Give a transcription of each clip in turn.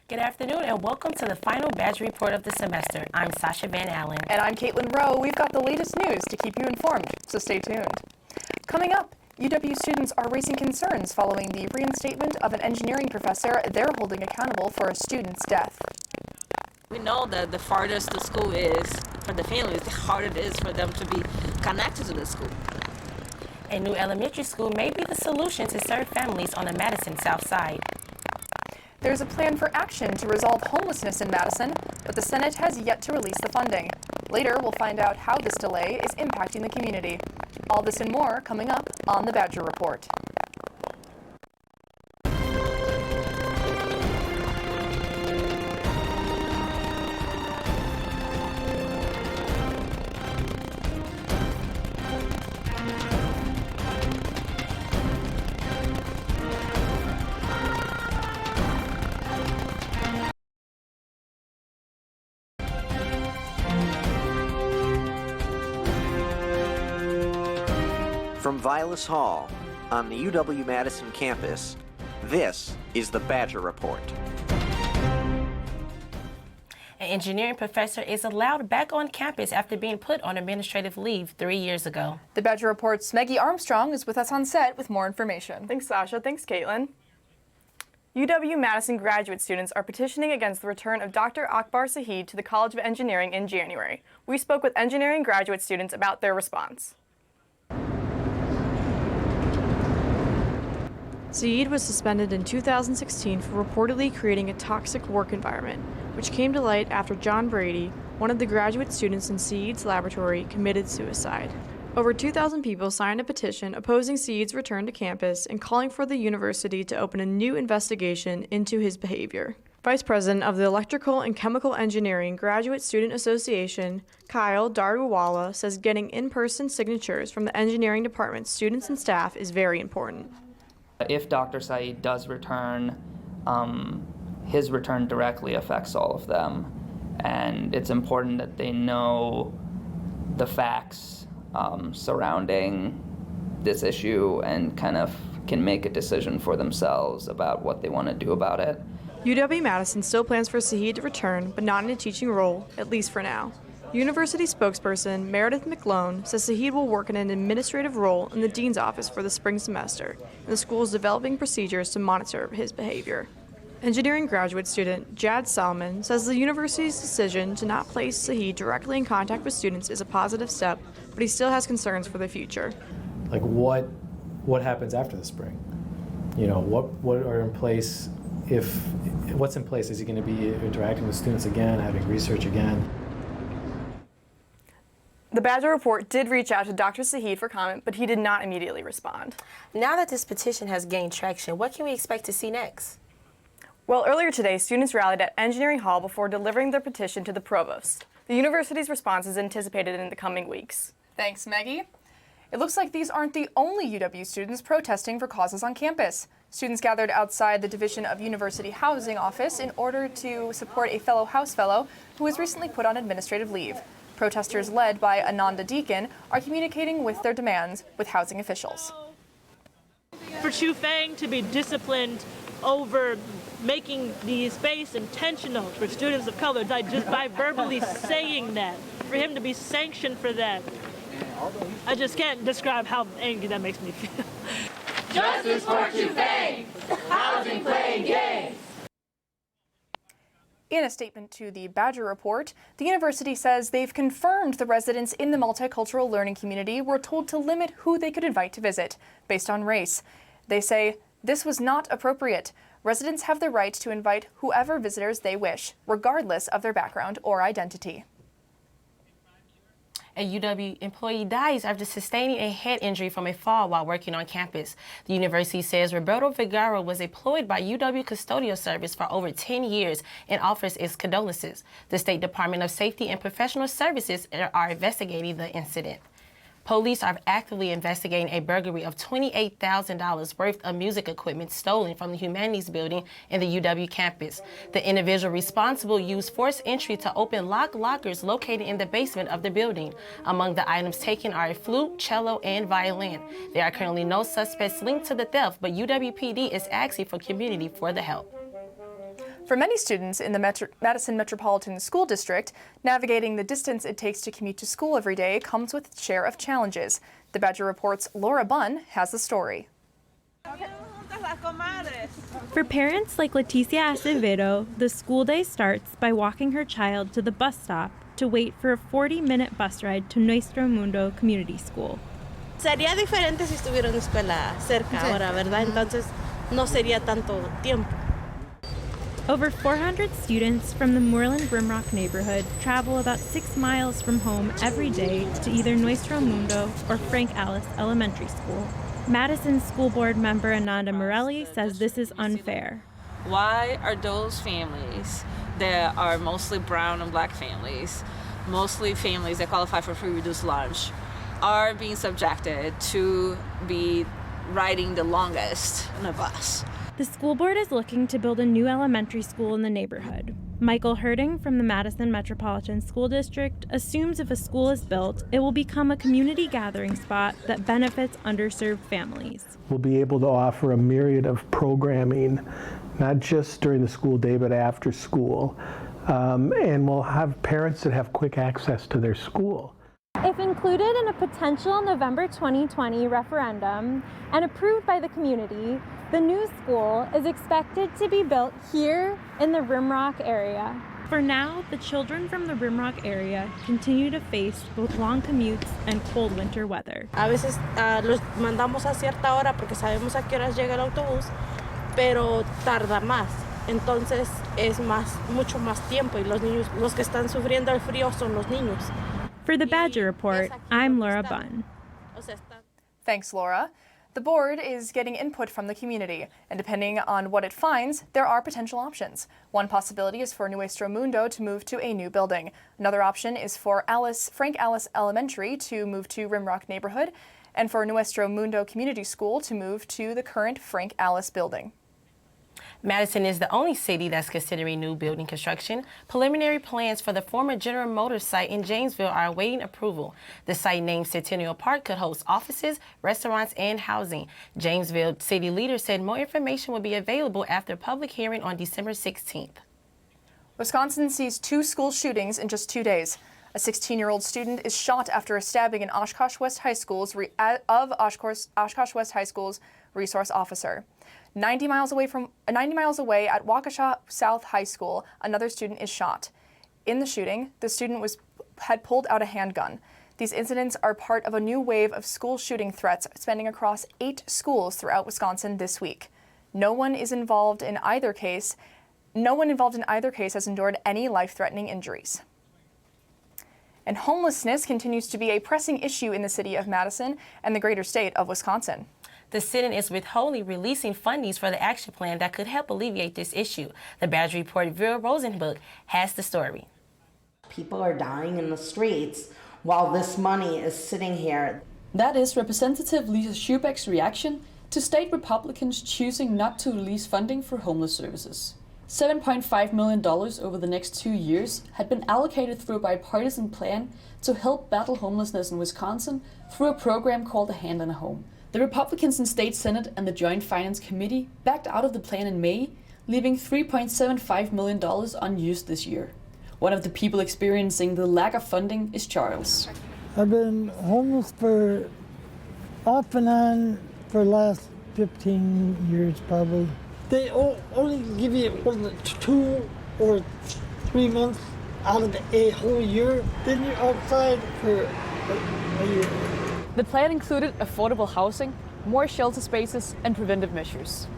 Good afternoon and welcome to the final badge report of the semester. I'm Sasha Van Allen. And I'm Caitlin Rowe. We've got the latest news to keep you informed, so stay tuned. Coming up, UW students are raising concerns following the reinstatement of an engineering professor they're holding accountable for a student's death. We know that the farthest the school is for the families, the harder it is for them to be connected to the school. A new elementary school may be the solution to serve families on the Madison South Side. There's a plan for action to resolve homelessness in Madison, but the Senate has yet to release the funding. Later, we'll find out how this delay is impacting the community. All this and more coming up on the Badger Report. From Vilas Hall on the UW-Madison campus, this is the Badger Report. An engineering professor is allowed back on campus after being put on administrative leave 3 years ago. The Badger Report's Maggie Armstrong is with us on set with more information. Thanks, Sasha. Thanks, Caitlin. UW-Madison graduate students are petitioning against the return of Dr. Akbar Saeed to the College of Engineering in January. We spoke with engineering graduate students about their response. Saeed was suspended in 2016 for reportedly creating a toxic work environment, which came to light after John Brady, one of the graduate students in Saeed's laboratory, committed suicide. Over 2,000 people signed a petition opposing Saeed's return to campus and calling for the university to open a new investigation into his behavior. Vice President of the Electrical and Chemical Engineering Graduate Student Association, Kyle Daruwala, says getting in-person signatures from the engineering department's students and staff is very important. If Dr. Saeed does return, his return directly affects all of them, and it's important that they know the facts surrounding this issue and kind of can make a decision for themselves about what they want to do about it. UW-Madison still plans for Saeed to return, but not in a teaching role, at least for now. University spokesperson Meredith McClone says Saeed will work in an administrative role in the dean's office for the spring semester, and the school is developing procedures to monitor his behavior. Engineering graduate student Jad Salman says the university's decision to not place Saeed directly in contact with students is a positive step, but he still has concerns for the future. Like what happens after the spring? You know, what are in place what's in place? Is he going to be interacting with students again, having research again? The Badger Report did reach out to Dr. Saeed for comment, but he did not immediately respond. Now that this petition has gained traction, what can we expect to see next? Well, earlier today, students rallied at Engineering Hall before delivering their petition to the provost. The university's response is anticipated in the coming weeks. Thanks, Maggie. It looks like these aren't the only UW students protesting for causes on campus. Students gathered outside the Division of University Housing office in order to support a fellow House fellow who was recently put on administrative leave. Protesters led by Ananda Deacon are communicating with their demands with housing officials. For Chu Fang to be disciplined over making the space intentional for students of color, just by verbally saying that, for him to be sanctioned for that, I just can't describe how angry that makes me feel. Justice for Chu Fang! Housing playing games! In a statement to the Badger Report, the university says they've confirmed the residents in the multicultural learning community were told to limit who they could invite to visit based on race. They say this was not appropriate. Residents have the right to invite whoever visitors they wish, regardless of their background or identity. A UW employee dies after sustaining a head injury from a fall while working on campus. The university says Roberto Vergara was employed by UW Custodial Service for over 10 years and offers its condolences. The State Department of Safety and Professional Services are investigating the incident. Police are actively investigating a burglary of $28,000 worth of music equipment stolen from the Humanities building in the UW campus. The individual responsible used forced entry to open locked lockers located in the basement of the building. Among the items taken are a flute, cello, and violin. There are currently no suspects linked to the theft, but UWPD is asking for community for the help. For many students in the Madison Metropolitan School District, navigating the distance it takes to commute to school every day comes with its share of challenges. The Badger Report's Laura Bunn has the story. For parents like Leticia Acevedo, the school day starts by walking her child to the bus stop to wait for a 40-minute bus ride to Nuestro Mundo Community School. Sería diferente si estuviera una escuela cerca ahora, ¿verdad? Entonces no sería tanto tiempo. Over 400 students from the Moreland Rimrock neighborhood travel about 6 miles from home every day to either Nuestro Mundo or Frank Alice Elementary School. Madison School Board member Ananda Morelli says this is unfair. Why are those families that are mostly brown and black families, mostly families that qualify for free reduced lunch, are being subjected to be riding the longest on a bus? The school board is looking to build a new elementary school in the neighborhood. Michael Herding from the Madison Metropolitan School District assumes if a school is built, it will become a community gathering spot that benefits underserved families. We'll be able to offer a myriad of programming, not just during the school day, but after school. And we'll have parents that have quick access to their school. If included in a potential November 2020 referendum and approved by the community, the new school is expected to be built here in the Rimrock area. For now, the children from the Rimrock area continue to face both long commutes and cold winter weather. A veces los mandamos a cierta hora porque sabemos a qué horas llega el autobús, pero tarda más. Entonces es mucho más tiempo y los niños, los que están sufriendo el frío son los niños. For the Badger Report, I'm Laura Bunn. Thanks, Laura. The board is getting input from the community, and depending on what it finds, there are potential options. One possibility is for Nuestro Mundo to move to a new building. Another option is for Frank Alice Elementary to move to Rimrock neighborhood, and for Nuestro Mundo Community School to move to the current Frank Alice building. Madison is the only city that's considering new building construction. Preliminary plans for the former General Motors site in Jamesville are awaiting approval. The site, named Centennial Park, could host offices, restaurants, and housing. Jamesville city leaders said more information will be available after a public hearing on December 16th. Wisconsin sees 2 school shootings in just 2 days. A 16-year-old student is shot after a stabbing in Oshkosh West High School's Oshkosh West High School's resource officer. 90 miles away at Waukesha South High School, another student is shot. In the shooting, the student had pulled out a handgun. These incidents are part of a new wave of school shooting threats spanning across 8 schools throughout Wisconsin this week. No one involved in either case has endured any life-threatening injuries. And homelessness continues to be a pressing issue in the city of Madison and the greater state of Wisconsin. The Senate is withholding releasing fundings for the action plan that could help alleviate this issue. The Badger Report Vera Rosenberg has the story. People are dying in the streets while this money is sitting here. That is Representative Lisa Schubeck's reaction to state Republicans choosing not to release funding for homeless services. $7.5 million over the next 2 years had been allocated through a bipartisan plan to help battle homelessness in Wisconsin through a program called A Hand in a Home. The Republicans in State Senate and the Joint Finance Committee backed out of the plan in May, leaving $3.75 million unused this year. One of the people experiencing the lack of funding is Charles. I've been homeless for off and on for the last 15 years probably. They only give you 2 or 3 months out of a whole year. Then you're outside for a year. The plan included affordable housing, more shelter spaces, and preventive measures.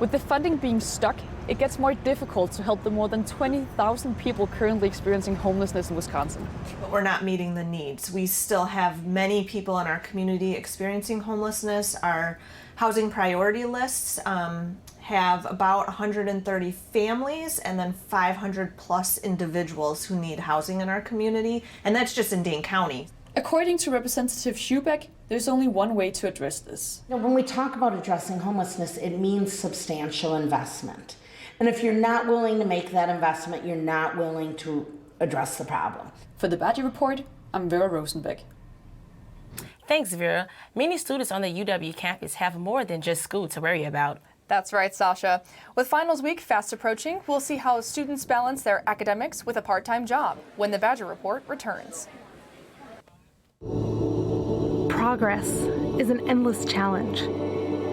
With the funding being stuck, it gets more difficult to help the more than 20,000 people currently experiencing homelessness in Wisconsin. But we're not meeting the needs. We still have many people in our community experiencing homelessness. Our housing priority lists have about 130 families and then 500 plus individuals who need housing in our community, and that's just in Dane County. According to Representative Schubeck, there's only one way to address this. When we talk about addressing homelessness, it means substantial investment. And if you're not willing to make that investment, you're not willing to address the problem. For the Badger Report, I'm Vera Rosenbeck. Thanks, Vera. Many students on the UW campus have more than just school to worry about. That's right, Sasha. With finals week fast approaching, we'll see how students balance their academics with a part-time job when the Badger Report returns. Progress is an endless challenge.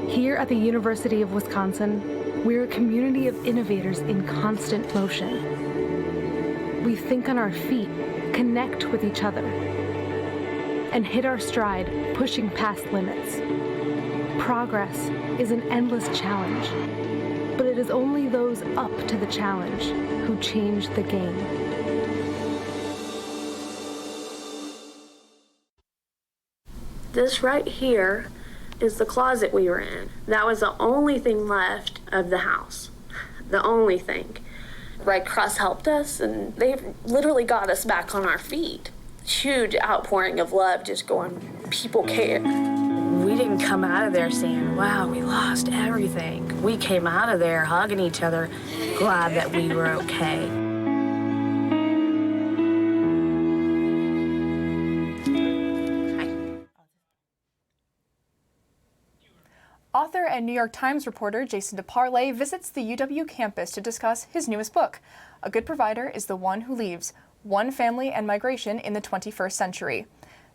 Here at the University of Wisconsin, we're a community of innovators in constant motion. We think on our feet, connect with each other, and hit our stride, pushing past limits. Progress is an endless challenge, but it is only those up to the challenge who change the game. This right here is the closet we were in. That was the only thing left of the house. The only thing. Red Cross helped us, and they literally got us back on our feet. Huge outpouring of love just going, people care. We didn't come out of there saying, wow, we lost everything. We came out of there hugging each other, glad that we were okay. Author and New York Times reporter Jason DeParle visits the UW campus to discuss his newest book. A Good Provider is the One Who Leaves: One Family and Migration in the 21st Century.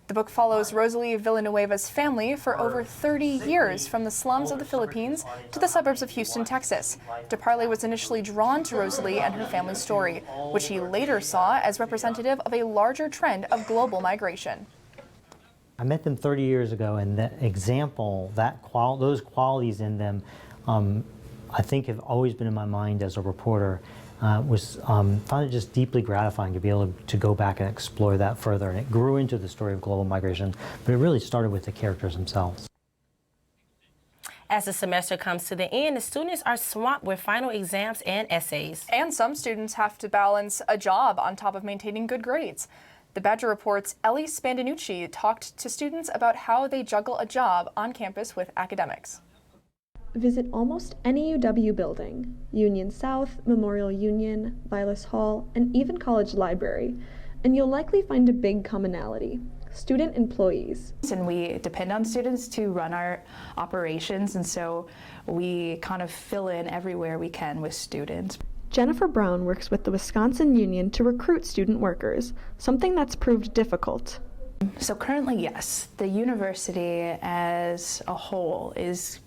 The book follows Rosalie Villanueva's family for over 30 years, from the slums of the Philippines to the suburbs of Houston, Texas. DeParle was initially drawn to Rosalie and her family's story, which he later saw as representative of a larger trend of global migration. I met them 30 years ago, and that example, those qualities in them, I think have always been in my mind as a reporter. Found it just deeply gratifying to be able to go back and explore that further. And it grew into the story of global migration, but it really started with the characters themselves. As the semester comes to the end, the students are swamped with final exams and essays. And some students have to balance a job on top of maintaining good grades. The Badger Report's Ellie Spandanucci talked to students about how they juggle a job on campus with academics. Visit almost any UW building, Union South, Memorial Union, Vilas Hall, and even College Library, and you'll likely find a big commonality: student employees. And we depend on students to run our operations, and so we kind of fill in everywhere we can with students. Jennifer Brown works with the Wisconsin Union to recruit student workers, something that's proved difficult. So currently, yes, the university as a whole is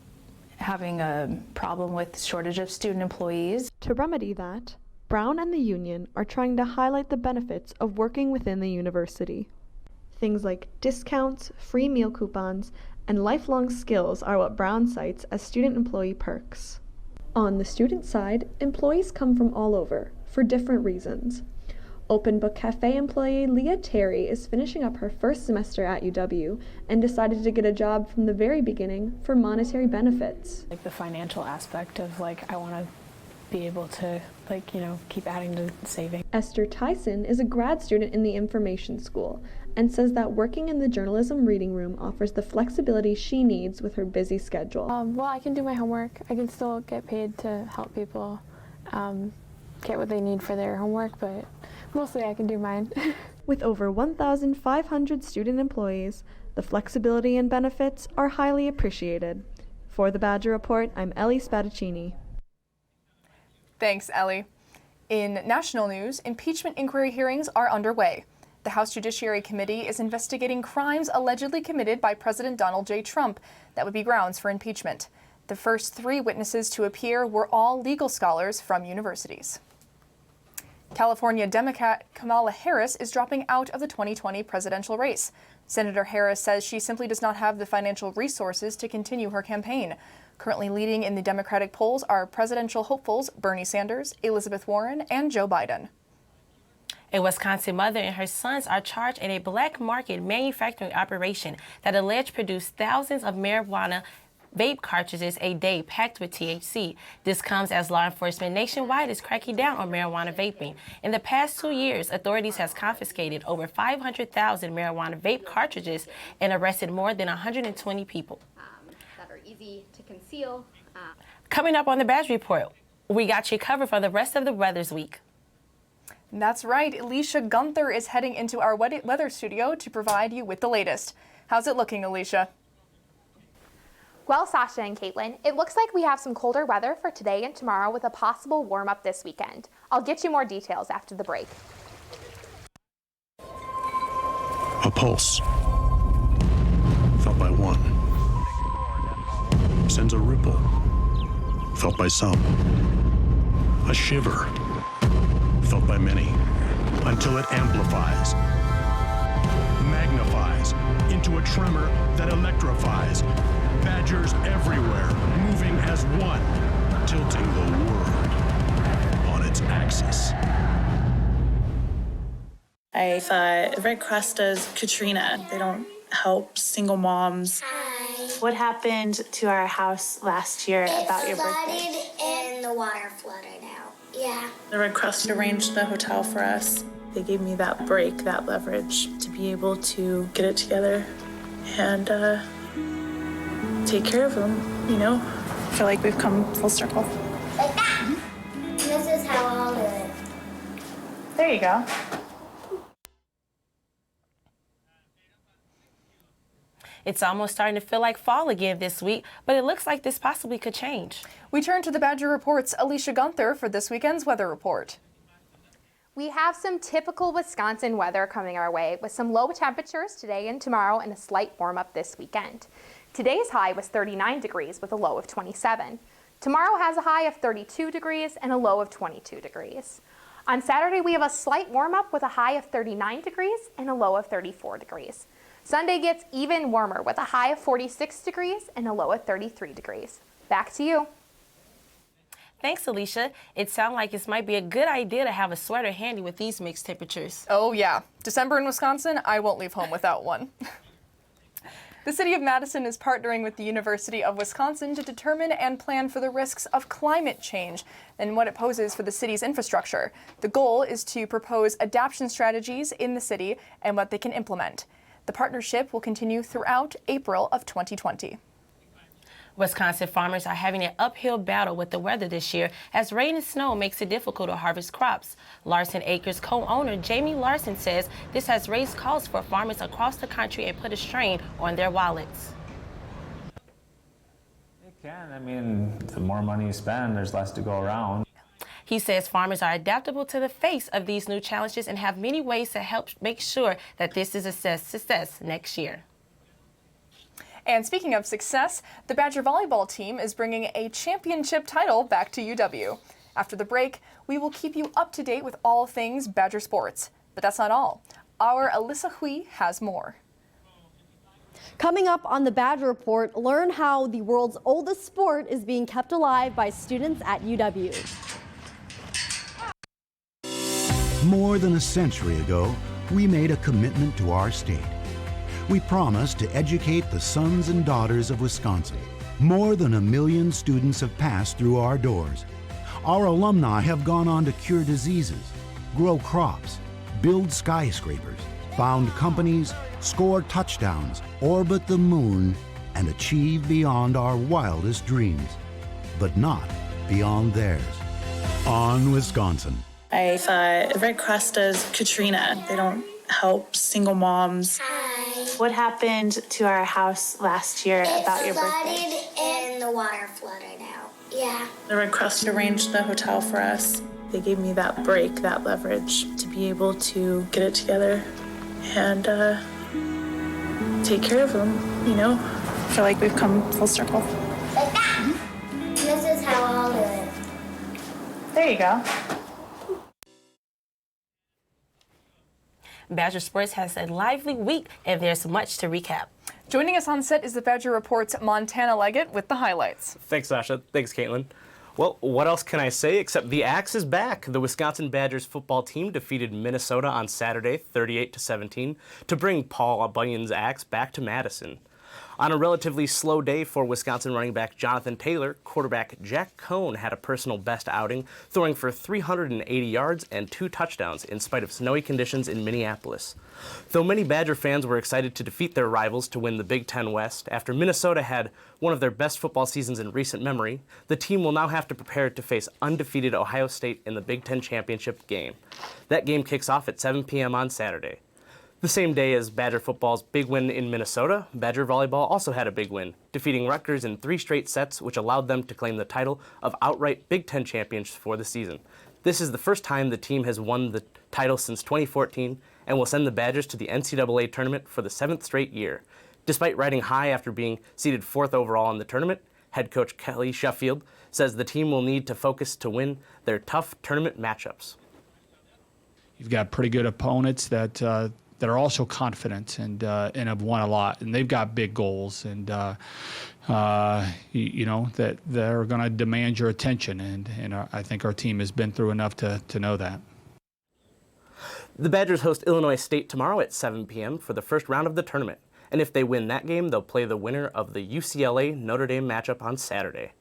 having a problem with shortage of student employees. To remedy that, Brown and the union are trying to highlight the benefits of working within the university. Things like discounts, free meal coupons, and lifelong skills are what Brown cites as student employee perks. On the student side, employees come from all over, for different reasons. Open Book Cafe employee Leah Terry is finishing up her first semester at UW and decided to get a job from the very beginning for monetary benefits. Like the financial aspect of I want to be able to keep adding to saving. Esther Tyson is a grad student in the information school and says that working in the journalism reading room offers the flexibility she needs with her busy schedule. Well, I can do my homework. I can still get paid to help people get what they need for their homework, but mostly I can do mine. With over 1,500 student employees, the flexibility and benefits are highly appreciated. For the Badger Report, I'm Ellie Spadaccini. Thanks, Ellie. In national news, impeachment inquiry hearings are underway. The House Judiciary Committee is investigating crimes allegedly committed by President Donald J. Trump that would be grounds for impeachment. The first 3 witnesses to appear were all legal scholars from universities. California Democrat Kamala Harris is dropping out of the 2020 presidential race. Senator Harris says she simply does not have the financial resources to continue her campaign. Currently leading in the Democratic polls are presidential hopefuls Bernie Sanders, Elizabeth Warren, and Joe Biden. A Wisconsin mother and her sons are charged in a black market manufacturing operation that alleged produced thousands of marijuana vape cartridges a day packed with THC. This comes as law enforcement nationwide is cracking down on marijuana vaping. In the past 2 years, authorities have confiscated over 500,000 marijuana vape cartridges and arrested more than 120 people. That are easy to conceal. Coming up on the Badger Report, we got you covered for the rest of the weather's week. That's right. Alicia Gunther is heading into our weather studio to provide you with the latest. How's it looking, Alicia? Well, Sasha and Caitlin, it looks like we have some colder weather for today and tomorrow with a possible warm-up this weekend. I'll get you more details after the break. A pulse, felt by one, sends a ripple, felt by some. A shiver, felt by many, until it amplifies, magnifies into a tremor that electrifies. Badgers everywhere, moving as one, tilting the world on its axis. I thought Red Cross does Katrina. They don't help single moms. Hi. What happened to our house last year about your birthday? It flooded and the water flooded out. Yeah. The Red Cross arranged the hotel for us. They gave me that break, that leverage to be able to get it together and take care of them, you know? I feel like we've come full circle. Like that. This is how I'll do it. There you go. It's almost starting to feel like fall again this week, but it looks like this possibly could change. We turn to the Badger Report's Alicia Gunther for this weekend's weather report. We have some typical Wisconsin weather coming our way with some low temperatures today and tomorrow and a slight warm-up this weekend. Today's high was 39 degrees with a low of 27. Tomorrow has a high of 32 degrees and a low of 22 degrees. On Saturday, we have a slight warm-up with a high of 39 degrees and a low of 34 degrees. Sunday gets even warmer with a high of 46 degrees and a low of 33 degrees. Back to you. Thanks, Alicia. It sounds like it might be a good idea to have a sweater handy with these mixed temperatures. Oh yeah, December in Wisconsin, I won't leave home without one. The City of Madison is partnering with the University of Wisconsin to determine and plan for the risks of climate change and what it poses for the city's infrastructure. The goal is to propose adaptation strategies in the city and what they can implement. The partnership will continue throughout April of 2020. Wisconsin farmers are having an uphill battle with the weather this year as rain and snow makes it difficult to harvest crops. Larson Acres co-owner Jamie Larson says this has raised costs for farmers across the country and put a strain on their wallets. It can. I mean, the more money you spend, there's less to go around. He says farmers are adaptable to the face of these new challenges and have many ways to help make sure that this is a success next year. And speaking of success, the Badger volleyball team is bringing a championship title back to UW. After the break, we will keep you up to date with all things Badger sports. But that's not all. Our Alyssa Hui has more. Coming up on the Badger Report, learn how the world's oldest sport is being kept alive by students at UW. More than a century ago, we made a commitment to our state. We promised to educate the sons and daughters of Wisconsin. More than 1 million students have passed through our doors. Our alumni have gone on to cure diseases, grow crops, build skyscrapers, found companies, score touchdowns, orbit the moon, and achieve beyond our wildest dreams, but not beyond theirs. On Wisconsin. I thought Red Cross does Katrina. They don't help single moms. Hi. What happened to our house last year about your birthday? It flooded and the water flooded out. Yeah. The Red Cross arranged the hotel for us. They gave me that break, that leverage to be able to get it together and take care of them, you know? I feel like we've come full circle. Like that. This is how I'll do it. There you go. Badger Sports has a lively week, and there's much to recap. Joining us on set is the Badger Report's Montana Leggett with the highlights. Thanks, Sasha. Thanks, Caitlin. Well, what else can I say except the Axe is back. The Wisconsin Badgers football team defeated Minnesota on Saturday, 38-17, to bring Paul Bunyan's Axe back to Madison. On a relatively slow day for Wisconsin running back Jonathan Taylor, quarterback Jack Cohn had a personal best outing, throwing for 380 yards and 2 touchdowns in spite of snowy conditions in Minneapolis. Though many Badger fans were excited to defeat their rivals to win the Big Ten West, after Minnesota had one of their best football seasons in recent memory, the team will now have to prepare to face undefeated Ohio State in the Big Ten championship game. That game kicks off at 7 p.m. on Saturday. The same day as Badger football's big win in Minnesota, Badger volleyball also had a big win, defeating Rutgers in 3 straight sets, which allowed them to claim the title of outright Big Ten champions for the season. This is the first time the team has won the title since 2014 and will send the Badgers to the NCAA tournament for the 7th straight year. Despite riding high after being seeded 4th overall in the tournament, head coach Kelly Sheffield says the team will need to focus to win their tough tournament matchups. You've got pretty good opponents that are also confident and have won a lot, and they've got big goals, and you know that they're going to demand your attention, and I think our team has been through enough to know that. The Badgers host Illinois State tomorrow at 7 p.m. for the first round of the tournament, and if they win that game, they'll play the winner of the UCLA-Notre Dame matchup on Saturday.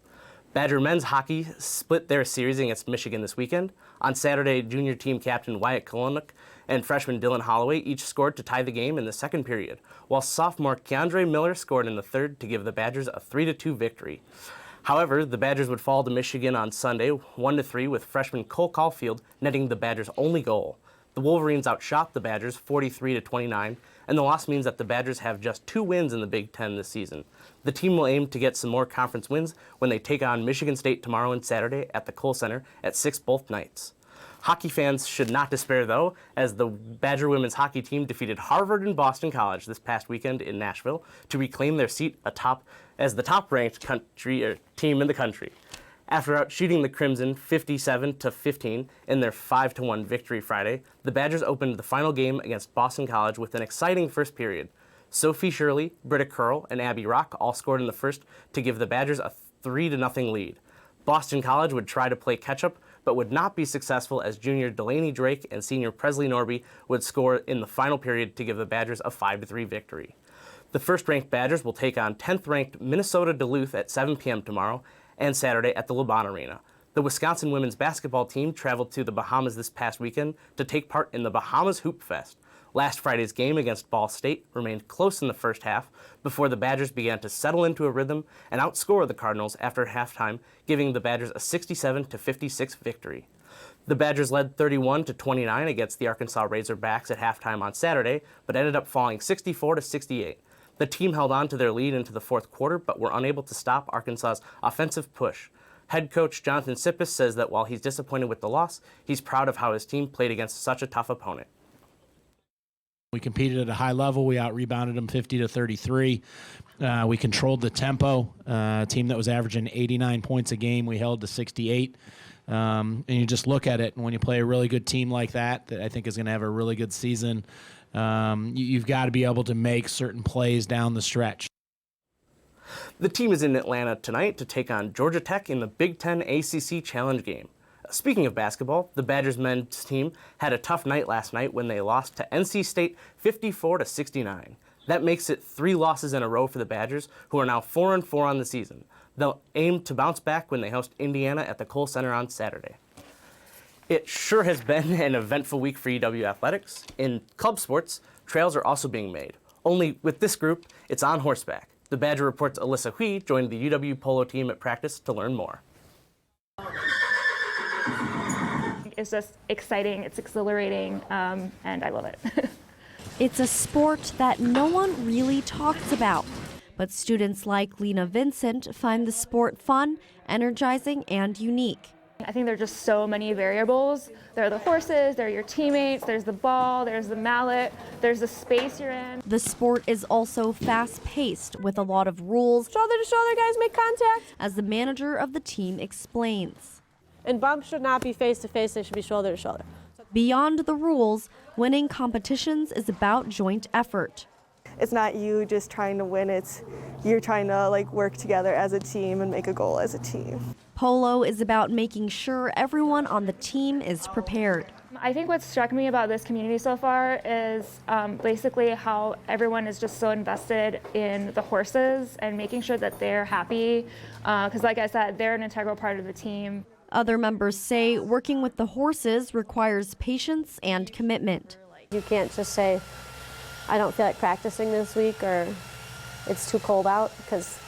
Badger men's hockey split their series against Michigan this weekend. On Saturday, junior team captain Wyatt Kolonic and freshman Dylan Holloway each scored to tie the game in the second period, while sophomore Keandre Miller scored in the third to give the Badgers a 3-2 victory. However, the Badgers would fall to Michigan on Sunday 1-3 with freshman Cole Caulfield netting the Badgers' only goal. The Wolverines outshot the Badgers 43-29, and the loss means that the Badgers have just 2 wins in the Big Ten this season. The team will aim to get some more conference wins when they take on Michigan State tomorrow and Saturday at the Kohl Center at 6 both nights. Hockey fans should not despair, though, as the Badger women's hockey team defeated Harvard and Boston College this past weekend in Nashville to reclaim their seat as the top-ranked team in the country. After outshooting the Crimson 57-15 in their 5-1 victory Friday, the Badgers opened the final game against Boston College with an exciting first period. Sophie Shirley, Britta Curl, and Abby Rock all scored in the first to give the Badgers a 3-0 lead. Boston College would try to play catch-up, but would not be successful as junior Delaney Drake and senior Presley Norby would score in the final period to give the Badgers a 5-3 victory. The first-ranked Badgers will take on 10th-ranked Minnesota Duluth at 7 p.m. tomorrow and Saturday at the LeBron Arena. The Wisconsin women's basketball team traveled to the Bahamas this past weekend to take part in the Bahamas Hoop Fest. Last Friday's game against Ball State remained close in the first half before the Badgers began to settle into a rhythm and outscore the Cardinals after halftime, giving the Badgers a 67-56 victory. The Badgers led 31-29 against the Arkansas Razorbacks at halftime on Saturday, but ended up falling 64-68. The team held on to their lead into the fourth quarter, but were unable to stop Arkansas's offensive push. Head coach Jonathan Sippis says that while he's disappointed with the loss, he's proud of how his team played against such a tough opponent. We competed at a high level. We out-rebounded them 50-33. We controlled the tempo. A team that was averaging 89 points a game, we held to 68. And you just look at it, and when you play a really good team like that I think is going to have a really good season, you've got to be able to make certain plays down the stretch. The team is in Atlanta tonight to take on Georgia Tech in the Big Ten ACC Challenge game. Speaking of basketball, the Badgers men's team had a tough night last night when they lost to NC State 54-69. That makes it 3 losses in a row for the Badgers, who are now 4-4 on the season. They'll aim to bounce back when they host Indiana at the Kohl Center on Saturday. It sure has been an eventful week for UW athletics. In club sports, trails are also being made. Only with this group, it's on horseback. The Badger Report's Alyssa Hui joined the UW polo team at practice to learn more. It's just exciting, it's exhilarating, and I love it. It's a sport that no one really talks about, but students like Lena Vincent find the sport fun, energizing, and unique. I think there are just so many variables. There are the horses, there are your teammates, there's the ball, there's the mallet, there's the space you're in. The sport is also fast-paced with a lot of rules. Shoulder to shoulder, guys, make contact, as the manager of the team explains. And bumps should not be face-to-face, they should be shoulder to shoulder. Beyond the rules, winning competitions is about joint effort. It's not you just trying to win, it's you're trying to work together as a team and make a goal as a team. Polo is about making sure everyone on the team is prepared. I think what struck me about this community so far is basically how everyone is just so invested in the horses and making sure that they're happy, because like I said, they're an integral part of the team. Other members say working with the horses requires patience and commitment. You can't just say, I don't feel like practicing this week, or it's too cold out, because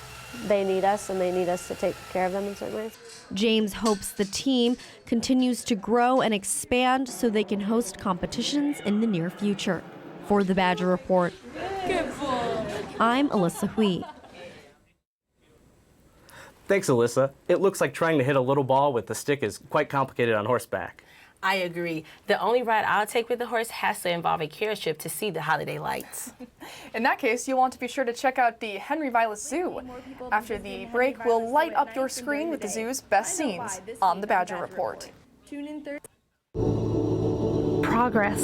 they need us and they need us to take care of them in certain ways. James hopes the team continues to grow and expand so they can host competitions in the near future. For the Badger Report, I'm Alyssa Hui. Thanks, Alyssa. It looks like trying to hit a little ball with the stick is quite complicated on horseback. I agree. The only ride I'll take with the horse has to involve a carriage trip to see the holiday lights. In that case, you'll want to be sure to check out the Henry Vilas Zoo. After the break, we'll light up your screen with the zoo's best scenes on the Badger Report. Progress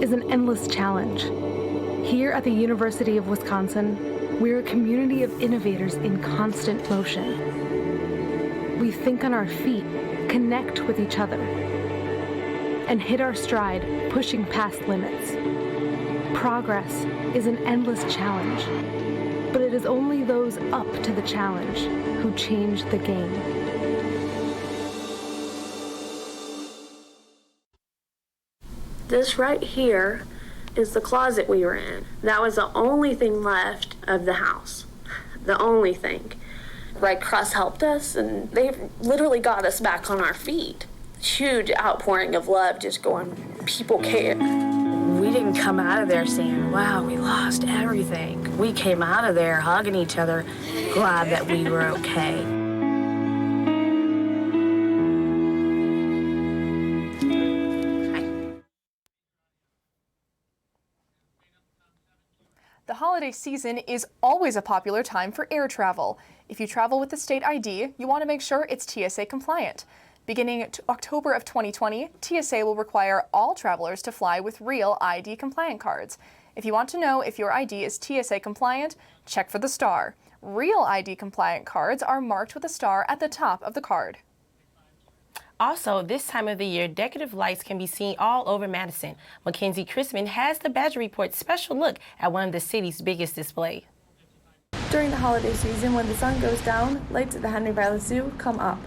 is an endless challenge. Here at the University of Wisconsin, we're a community of innovators in constant motion. We think on our feet, connect with each other, and hit our stride, pushing past limits. Progress is an endless challenge, but it is only those up to the challenge who change the game. This right here is the closet we were in. That was the only thing left of the house. The only thing. Red Cross helped us, and they literally got us back on our feet. Huge outpouring of love just going, people care. We didn't come out of there saying, wow, we lost everything. We came out of there hugging each other, glad that we were okay. The holiday season is always a popular time for air travel. If you travel with the state ID, you want to make sure it's TSA compliant. Beginning October of 2020, TSA will require all travelers to fly with real ID compliant cards. If you want to know if your ID is TSA compliant, check for the star. Real ID compliant cards are marked with a star at the top of the card. Also, this time of the year, decorative lights can be seen all over Madison. Mackenzie Chrisman has the Badger Report's special look at one of the city's biggest displays. During the holiday season, when the sun goes down, lights at the Henry Vilas Zoo come up.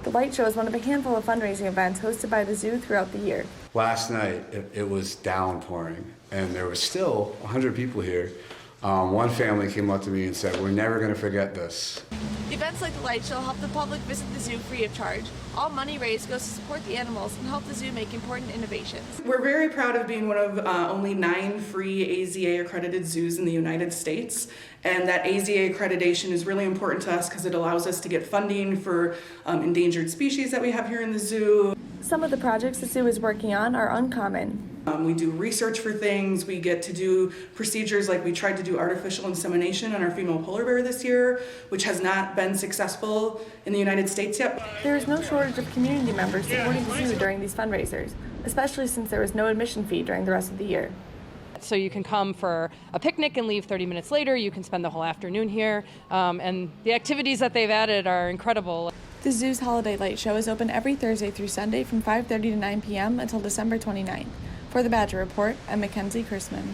The light show is one of a handful of fundraising events hosted by the zoo throughout the year. Last night, it was downpouring, and there was still 100 people here. One family came up to me and said, "We're never going to forget this." Events like the light show help the public visit the zoo free of charge. All money raised goes to support the animals and help the zoo make important innovations. We're very proud of being one of only 9 free AZA accredited zoos in the United States. And that AZA accreditation is really important to us because it allows us to get funding for endangered species that we have here in the zoo. Some of the projects the zoo is working on are uncommon. We do research for things. We get to do procedures like we tried to do artificial insemination on our female polar bear this year, which has not been successful in the United States yet. There is no shortage of community members supporting the zoo during these fundraisers, especially since there is no admission fee during the rest of the year. So you can come for a picnic and leave 30 minutes later. You can spend the whole afternoon here. And the activities that they've added are incredible. The zoo's holiday light show is open every Thursday through Sunday from 5:30 to 9 p.m. until December 29th. For the Badger Report, I'm Mackenzie Chrisman.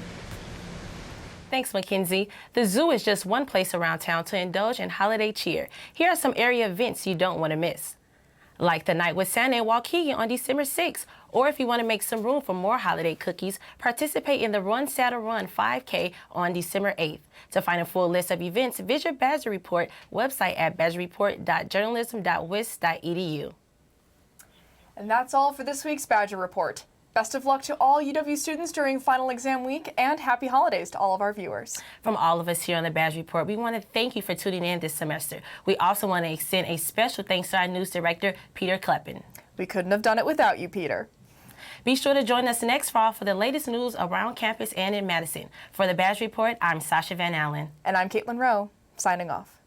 Thanks, Mackenzie. The zoo is just one place around town to indulge in holiday cheer. Here are some area events you don't want to miss. Like the Night with Santa in Waukegan on December 6th. Or if you want to make some room for more holiday cookies, participate in the Run Santa Run 5K on December 8th. To find a full list of events, visit Badger Report website at badgerreport.journalism.wis.edu. And that's all for this week's Badger Report. Best of luck to all UW students during final exam week, and happy holidays to all of our viewers. From all of us here on the Badger Report, we want to thank you for tuning in this semester. We also want to extend a special thanks to our news director, Peter Kleppen. We couldn't have done it without you, Peter. Be sure to join us next fall for the latest news around campus and in Madison. For the Badger Report, I'm Sasha Van Allen. And I'm Caitlin Rowe, signing off.